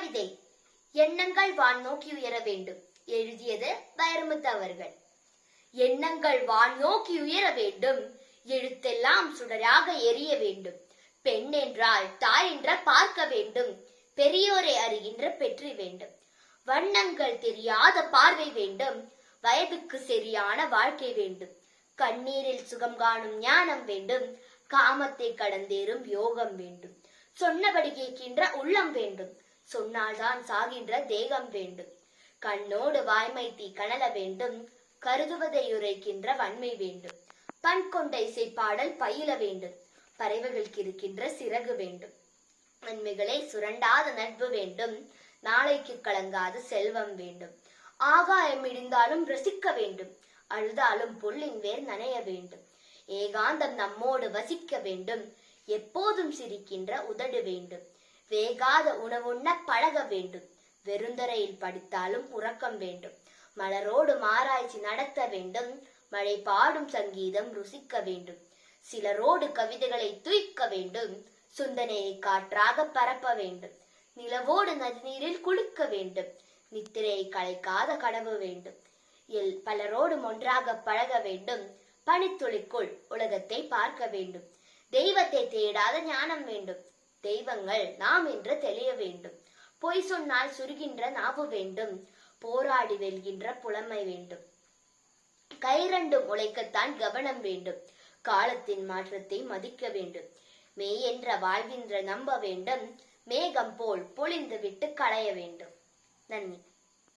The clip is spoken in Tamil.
கவிதை எண்ணங்கள் வான் நோக்கி உயர வேண்டும். எழுதியது வைரமுத்து அவர்கள். எண்ணங்கள் வான் நோக்கி உயர வேண்டும், எழுத்தெல்லாம் சுடராக எரிய வேண்டும். பெண் என்றால் தாய் என்ற பார்க்க வேண்டும், பெரியோரை அறிகின்ற பெற்றி வேண்டும். வண்ணங்கள் தெரியாத பார்வை வேண்டும், வயதுக்கு சரியான வாழ்க்கை வேண்டும். கண்ணீரில் சுகம் காணும் ஞானம் வேண்டும், காமத்தை கடந்தேறும் யோகம் வேண்டும். சொன்னபடி கேட்கின்ற உள்ளம் வேண்டும், சொன்னால்தான் சாகின்ற தேகம் வேண்டும். கண்ணோடு வாய்மை தீ கனல வேண்டும், கருதுவதை உரைக்கின்ற வன்மை வேண்டும். பண் கொண்ட இசைப்பாடல் பயில வேண்டும், பறவைகளுக்கு இருக்கின்ற சிறகு வேண்டும். நன்மைகளை சுரண்டாத நட்பு வேண்டும், நாளைக்கு கலங்காத செல்வம் வேண்டும். ஆகாயம் இடிந்தாலும் ரசிக்க வேண்டும், அழுதாலும் புல்லின் வேர் நனைய வேண்டும். ஏகாந்தம் நம்மோடு வசிக்க வேண்டும், எப்போதும் சிரிக்கின்ற உதடு வேண்டும். வேகாத உணவுண்ண பழக வேண்டும், வெறுந்தரையில் படித்தாலும் உறக்கம் வேண்டும். மலரோடு ஆராய்ச்சி நடத்த வேண்டும், மழை பாடும் சங்கீதம் ருசிக்க வேண்டும். சிலரோடு கவிதைகளை துய்க்க வேண்டும், சிந்தனையை காற்றாக பரப்ப வேண்டும். நிலவோடு நதிநீரில் குளிக்க வேண்டும், நித்திரையை கலைக்காத கனவு வேண்டும். பலரோடு ஒன்றாக பழக வேண்டும், பனித்துளிக்குள் உலகத்தை பார்க்க வேண்டும். தெய்வத்தை தேடாத ஞானம் வேண்டும், தெய்வங்கள் நாம் என்று தெளிய வேண்டும். பொய் சொன்னால் சுருகின்ற நாவு வேண்டும், போராடி வெல்கின்ற புலமை வேண்டும். கைரண்டும் உழைக்கத்தான் கவனம் வேண்டும், காலத்தின் மாற்றத்தை மதிக்க வேண்டும். மெய் என்ற வாழ்கின்ற நம்ப வேண்டும், மேகம் போல் பொழிந்து விட்டு களைய வேண்டும். நன்றி.